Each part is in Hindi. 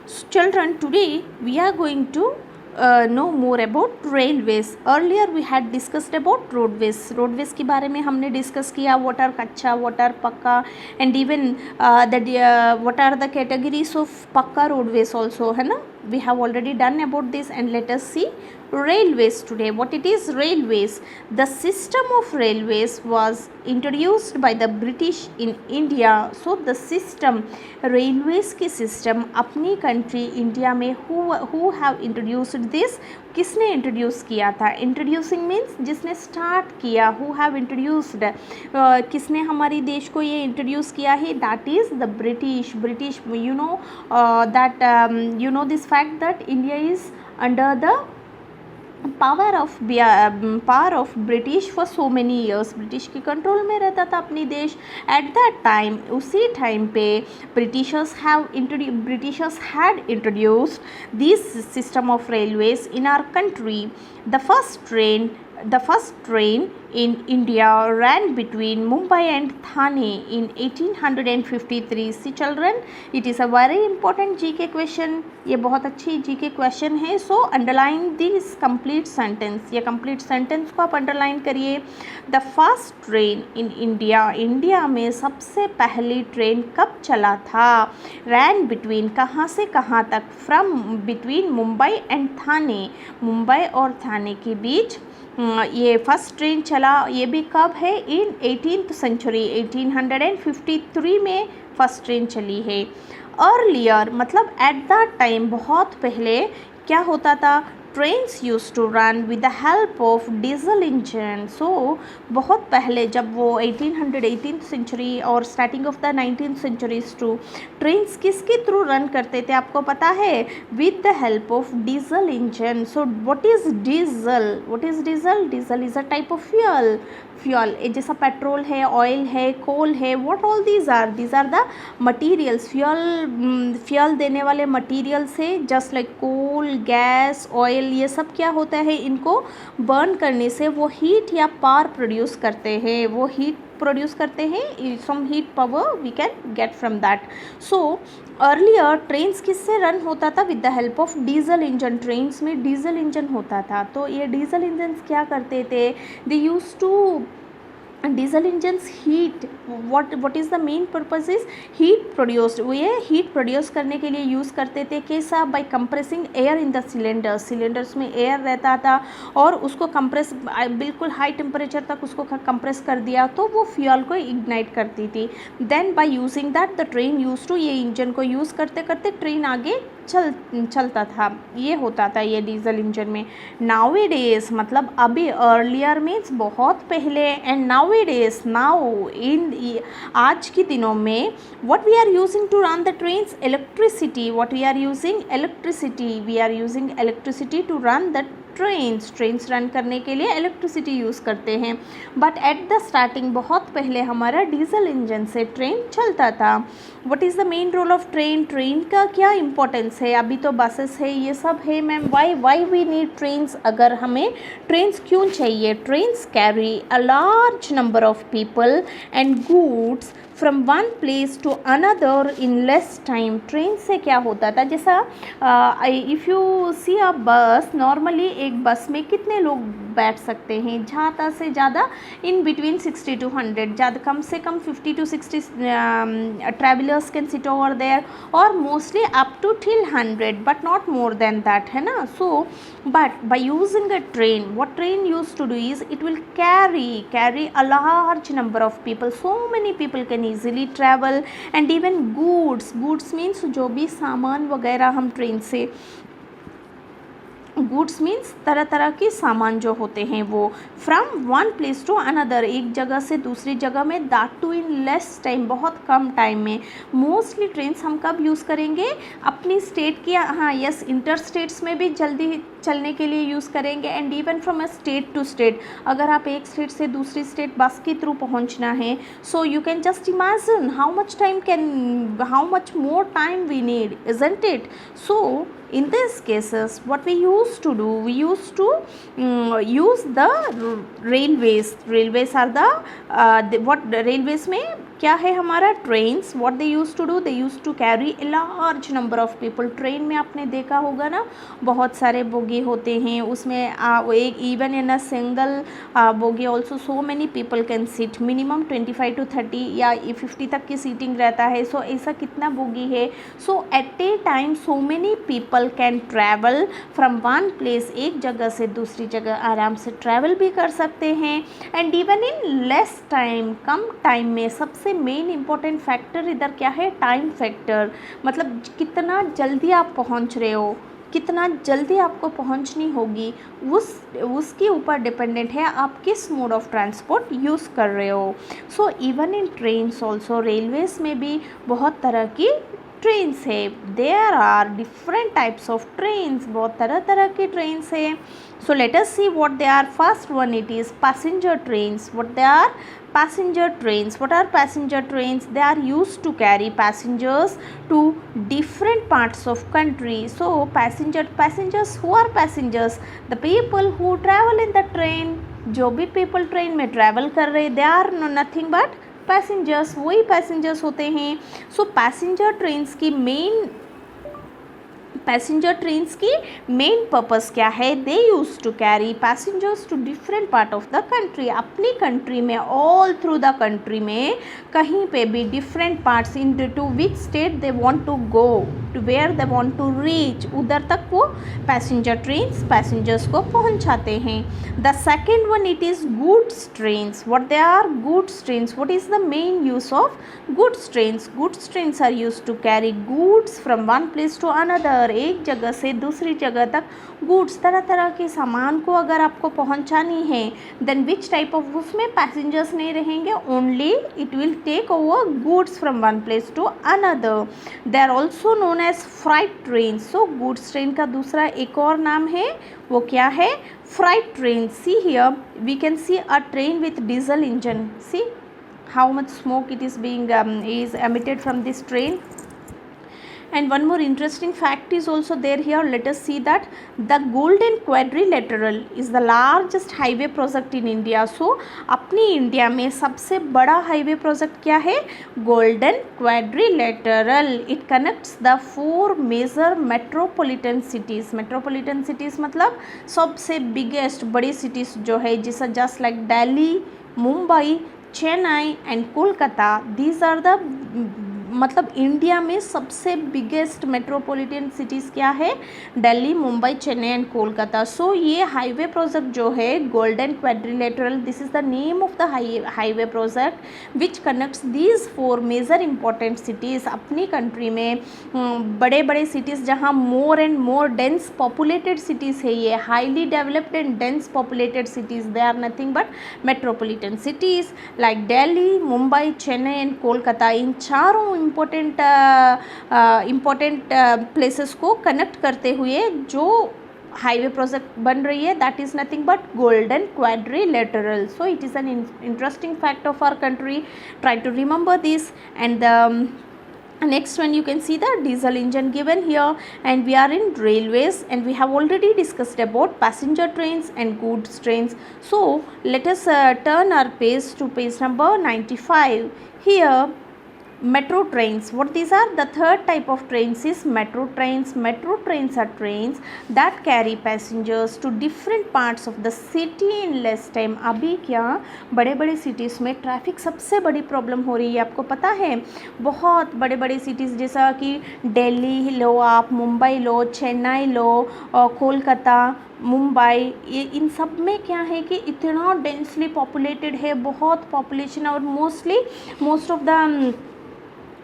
So, children, today we are going to know more about railways. Earlier we had discussed about roadways. Roadways के बारे में हमने डिस्कस किया, what are कच्चा, what are पक्का, and even what are the categories of पक्का roadways also, है ना. We have already done about this, and let us see railways today. What it is railways? The system of railways was introduced by the British in India. So the system, railways की system अपनी country India में who have introduced this, किसने इंट्रोड्यूस किया था. इंट्रोड्यूसिंग मीन्स जिसने स्टार्ट किया, हु हैव इंट्रोड्यूस्ड, किसने हमारी देश को ये इंट्रोड्यूस किया है, that is the British. You know that you know this fact that India is under the power of British for so many years. British के कंट्रोल में रहता था अपनी देश एट दैट टाइम. उसी टाइम पे Britishers had introduced this system of railways in our country. The first train in India ran between Mumbai and Thane in 1853. See children, it is a very important GK question. ये बहुत अच्छी GK question है. So underline this complete sentence. ये complete sentence को आप underline करिए. The first train in India, India में सबसे पहली ट्रेन कब चला था. ran between, कहाँ से कहाँ तक, from between मुंबई एंड थाने, मुंबई और थाने के बीच ये फर्स्ट ट्रेन चला. ये भी कब है, इन 18th century, 1853 में फर्स्ट ट्रेन चली है. अर्लियर मतलब एट दैट टाइम, बहुत पहले क्या होता था, trains used to run with the help of diesel engine. So बहुत पहले जब वो 18th century और starting of the 19th centuries too, trains किसके थ्रू रन करते थे आपको पता है, with the help of diesel engine. So what is diesel? Diesel is a type of fuel. जैसा पेट्रोल है, ऑयल है, कोल है, what all these are the materials. Fuel देने वाले मटीरियल्स है, जस्ट लाइक कोल, गैस, ऑयल. ये सब क्या होता है, इनको बर्न करने से वो हीट या पावर प्रोड्यूस करते हैं. Some heat power we can get from that. So earlier trains किससे रन होता था, with the help of diesel engine. Trains में डीजल इंजन होता था. तो ये डीजल इंजन क्या करते थे, they used to diesel engines heat. What is the main purpose is heat produced. वो ये हीट प्रोड्यूस करने के लिए यूज़ करते थे. कैसा, by compressing air in the cylinders में एयर रहता था और उसको कंप्रेस, बिल्कुल हाई टेम्परेचर तक उसको कंप्रेस कर दिया तो वो फ्यूल को इग्नाइट करती थी. Then by using that the train use to, ये इंजन को यूज़ करते करते ट्रेन आगे चलता था. ये होता था ये डीजल इंजन में. नाउएडेज मतलब अभी, अर्लियर मीन्स बहुत पहले, एंड नाउएडेज नाउ इन आज के दिनों में, what we are using to run the trains, electricity. We are using electricity to run the trains run करने के लिए इलेक्ट्रिसिटी यूज़ करते हैं. बट एट द स्टार्टिंग, बहुत पहले हमारा डीजल इंजन से ट्रेन चलता था. What is the main role of train का क्या इंपॉर्टेंस है. अभी तो बसेस है, ये सब है ma'am. Why we need trains. अगर हमें ट्रेन्स क्यों चाहिए, trains carry a large number of people and goods from one place to another in less time. Train से क्या होता था, जैसा इफ़ यू सी अ बस, नॉर्मली एक बस में कितने लोग बैठ सकते हैं, ज़्यादा से ज़्यादा इन बिटवीन 60 to 100, ज़्यादा कम से कम 50 to 60 travellers can sit over there, और mostly up to till 100 but not more than that, है ना. So but by using a train, what train used to do is it will carry a large number of people. So many people can easily travel. And even goods means जो भी सामान वगैरह हम ट्रेन से, गुड्स मीन्स तरह तरह के सामान जो होते हैं वो, from one place to another, एक जगह से दूसरी जगह में, that too in less time, बहुत कम टाइम में. मोस्टली ट्रेन्स हम कब यूज़ करेंगे, अपनी स्टेट की, हाँ यस, इंटर स्टेट्स में भी जल्दी चलने के लिए यूज़ करेंगे. And even from a state to state, अगर आप एक स्टेट से दूसरी स्टेट बस के थ्रू पहुंचना है, so you can just imagine how much more time we need, isn't it. So in these cases what we used to do, we used to use the railways are the what railways में क्या है हमारा trains, what they use to do, they use to carry a large number of people. Train में आपने देखा होगा ना, बहुत सारे बोगी होते हैं उसमें, एक even in a single bogie also so many people can seat, minimum 25 to 30 या 50 तक की सीटिंग रहता है। सो ऐसा कितना बोगी है, so at a time so many people can travel from one place, एक जगह से दूसरी जगह आराम से ट्रैवल भी कर सकते हैं, and even in less time, come time में। सबसे मेन इंपॉर्टेंट फैक्टर इधर क्या है, टाइम फैक्टर, मतलब कितना जल्दी आप पहुंच रहे हो, कितना जल्दी आपको पहुंचनी होगी, उसके ऊपर डिपेंडेंट है आप किस मोड ऑफ ट्रांसपोर्ट यूज़ कर रहे हो। So even in trains also, railways में भी बहुत तरह की ट्रेन्स है, there are different types of trains, बहुत तरह तरह की ट्रेन्स है। So let us see what they are. First one it is passenger trains. What they are? Passenger trains. What are passenger trains? They are used to carry passengers to different parts of country. So passengers, who are passengers? The people who travel in the train. जो भी people train में travel कर रहे, they are nothing but passengers, वही passengers होते हैं। So passenger trains की मेन पर्पस क्या है, they used to carry passengers to different part of the country, अपनी कंट्री में, ऑल थ्रू द कंट्री में, कहीं पे भी different parts, into which state they want to go, to where they want to reach, उधर तक वो पैसेंजर ट्रेन्स पैसेंजर्स को पहुंचाते हैं। The second one it is goods trains. What they are? Goods trains. What is the main use of goods trains? Goods trains are use to carry goods from one place to another, एक जगह से दूसरी जगह तक गुड्स, तरह तरह के सामान को अगर आपको पहुंचानी है, देन विच टाइप ऑफ, उसमें पैसेंजर्स नहीं रहेंगे, only it will take over goods from one place to another. They are also known as freight train. So goods train का दूसरा एक और नाम है, वो क्या है? Freight train. See here we can see a train with diesel engine. See how much smoke it is being is emitted from this train. And one more interesting fact is also there here. Let us see that the Golden Quadrilateral is the largest highway project in India. So अपनी इंडिया में सबसे बड़ा हाईवे प्रोजेक्ट क्या है? Golden quadrilateral. It connects the 4 major metropolitan cities. Metropolitan cities मतलब सबसे बिगेस्ट बड़ी सिटीज़ जो है, जिसे just like Delhi, Mumbai, Chennai and Kolkata, these are the, मतलब इंडिया में सबसे बिगेस्ट मेट्रोपॉलिटन सिटीज़ क्या है? दिल्ली, मुंबई, चेन्नई एंड कोलकाता। सो ये हाईवे प्रोजेक्ट जो है golden quadrilateral, this is the name of the highway project which connects these 4 major important cities. अपनी कंट्री में बड़े बड़े सिटीज़ जहाँ more and more dense populated cities है, ये highly developed and dense populated cities, they are nothing but metropolitan cities like Delhi, Mumbai, Chennai and Kolkata. इन चारों इम्पोर्टेंट प्लेसेस को कनेक्ट करते हुए जो हाईवे प्रोजेक्ट बन रही है, that is nothing but golden quadrilateral. So it is an interesting fact of our country. Try to remember this. And next one you can see the diesel engine given here, and we are in railways, and we have already discussed about passenger trains and goods trains. So let us turn our page to page number 95. Here metro trains, what these are? The third type of trains is metro trains. Metro trains are trains that carry passengers to different parts of the city in less time. अभी क्या बड़े बड़े सिटीज़ में ट्रैफिक सबसे बड़ी प्रॉब्लम हो रही है, आपको पता है. बहुत बड़े बड़े सिटीज़ जैसा कि दिल्ली लो आप, मुंबई लो, चेन्नई लो, कोलकाता, मुंबई, ये इन सब में क्या है कि इतना डेंसली पॉपुलेटेड है, बहुत पॉपुलेशन, और most of the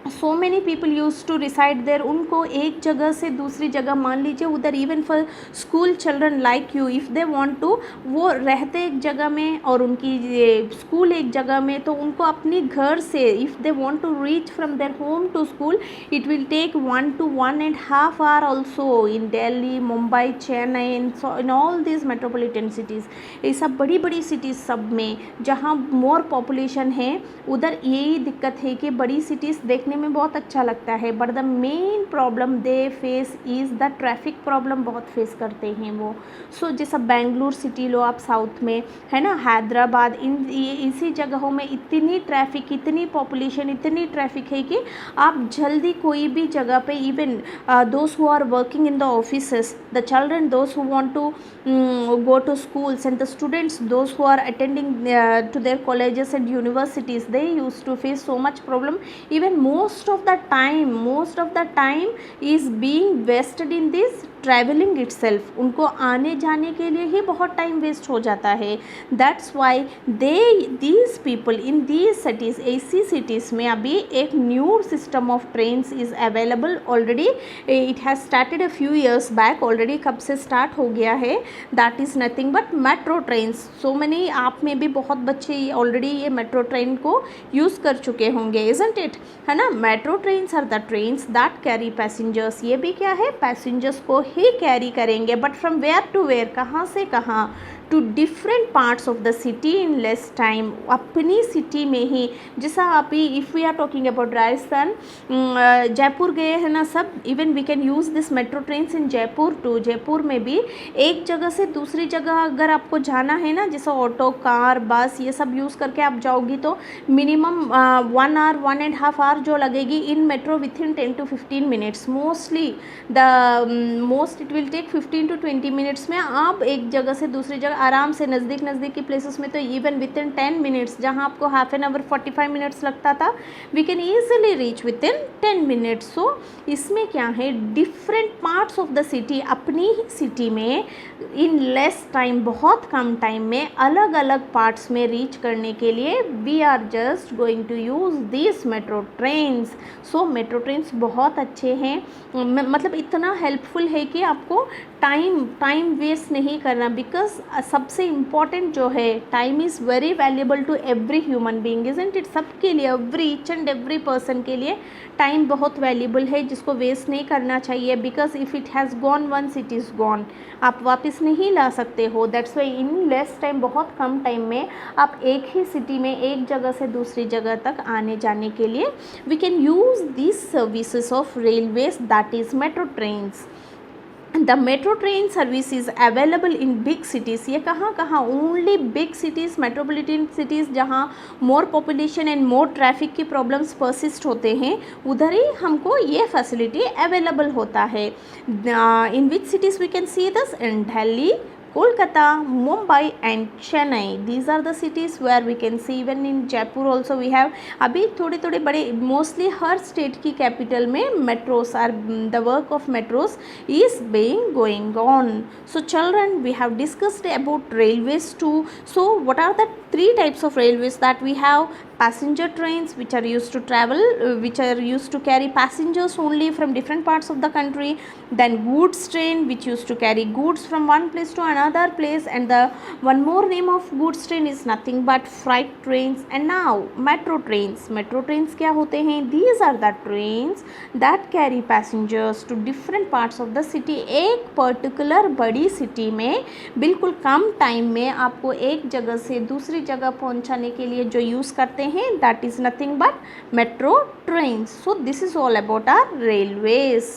so many people use to reside there. उनको एक जगह से दूसरी जगह, मान लीजिए उधर even for school children like you, if they want to, वो रहते एक जगह में और उनकी स्कूल एक जगह में, तो उनको अपनी घर से if they want to reach from their home to school, it will take 1 to 1.5 hour also in Delhi, Mumbai, Chennai, in all this metropolitan cities. ये सब बड़ी बड़ी सिटीज़ सब में जहाँ मोर पॉपुलेशन है, उधर यही दिक्कत है कि बड़ी सिटीज़ देखने में बहुत अच्छा लगता है, but the main problem they face is the traffic problem बहुत फेस करते हैं वो। सो जैसा बेंगलुरु सिटी लो आप साउथ में, है ना, हैदराबाद, इसी जगहों में इतनी ट्रैफिक, इतनी पॉपुलेशन, इतनी ट्रैफिक है कि आप जल्दी कोई भी जगह पे, even those who are working in the offices, the children those who want to go to schools, and the students those who are attending to their colleges and universities, they used to face so much problem. Even most of the time is being wasted in this travelling itself, उनको आने जाने के लिए ही बहुत टाइम वेस्ट हो जाता है। That's why these people in these cities, ऐसी सिटीज़ में अभी एक new system of trains is available already. It has started a few years back already. कब से स्टार्ट हो गया है? That is nothing but metro trains. So मैंने आप में भी बहुत बच्चे ऑलरेडी ये मेट्रो ट्रेन को यूज़ कर चुके होंगे, इज़न्ट इट, है ना। Metro trains are the trains that carry passengers. ये भी क्या है? पैसेंजर्स को ही कैरी करेंगे, but from where to where, कहाँ से कहाँ, to different parts of the city in less time. अपनी सिटी में ही, जैसा अभी if we are talking about Rajasthan, Jaipur गए हैं ना सब, even we can use this metro trains in Jaipur too. Jaipur में भी एक जगह से दूसरी जगह अगर आपको जाना है ना, जैसा ऑटो, कार, बस, ये सब यूज़ करके आप जाओगी तो मिनिमम 1 आवर 1.5 आवर जो लगेगी। In metro within 10 to 15 minutes, mostly most it will take 15 to 20 minutes में आप एक जगह से दूसरी जगह आराम से, नज़दीक की प्लेसेस में तो इवन विद इन 10 मिनट्स, जहाँ आपको हाफ एन आवर 45 मिनट्स लगता था, we can easily reach within 10 minutes. So इसमें क्या है, different parts of the city, अपनी ही सिटी में इन लेस टाइम, बहुत कम टाइम में अलग अलग पार्ट्स में रीच करने के लिए we are just going to use this metro trains. So metro trains बहुत अच्छे हैं, मतलब इतना हेल्पफुल है कि आपको टाइम वेस्ट नहीं करना, बिकॉज सबसे इम्पॉर्टेंट जो है, time is very valuable to every human being, isn't it. सबके लिए, ईच एंड एवरी पर्सन के लिए टाइम बहुत वैल्यूबल है, जिसको वेस्ट नहीं करना चाहिए, because if it has gone once it is gone, आप वापस नहीं ला सकते हो। That's why in less time, बहुत कम टाइम में आप एक ही सिटी में एक जगह से दूसरी जगह तक आने जाने के लिए we can use this services of railways, that is metro trains. The metro train service is available in big cities. ये कहाँ कहाँ? Only big cities, metropolitan cities, जहाँ more population and more traffic की प्रॉब्लम्स परसिस्ट होते हैं, उधर ही हमको ये फैसिलिटी अवेलेबल होता है। In which cities we can see this? In Delhi, Kolkata, Mumbai and Chennai. These are the cities where we can see. Even in Jaipur also we have. अभी थोड़े बड़े, मोस्टली हर स्टेट की कैपिटल में metros are, the work of metros is being going on. So children, we have discussed about railways too. So what are the 3 types of railways that we have? Passenger trains, which are used to travel, which are used to carry passengers only from different parts of the country. Then goods train, which used to carry goods from one place to another place, and the one more name of goods train is nothing but freight trains. And now metro trains. Metro trains क्या होते हैं? These are the trains that carry passengers to different parts of the city. एक पर्टिकुलर बड़ी सिटी में बिल्कुल कम टाइम में आपको एक जगह से दूसरी जगह पहुंचाने के लिए जो यूज़ करते हैं, that is nothing but metro trains. So this is all about our railways.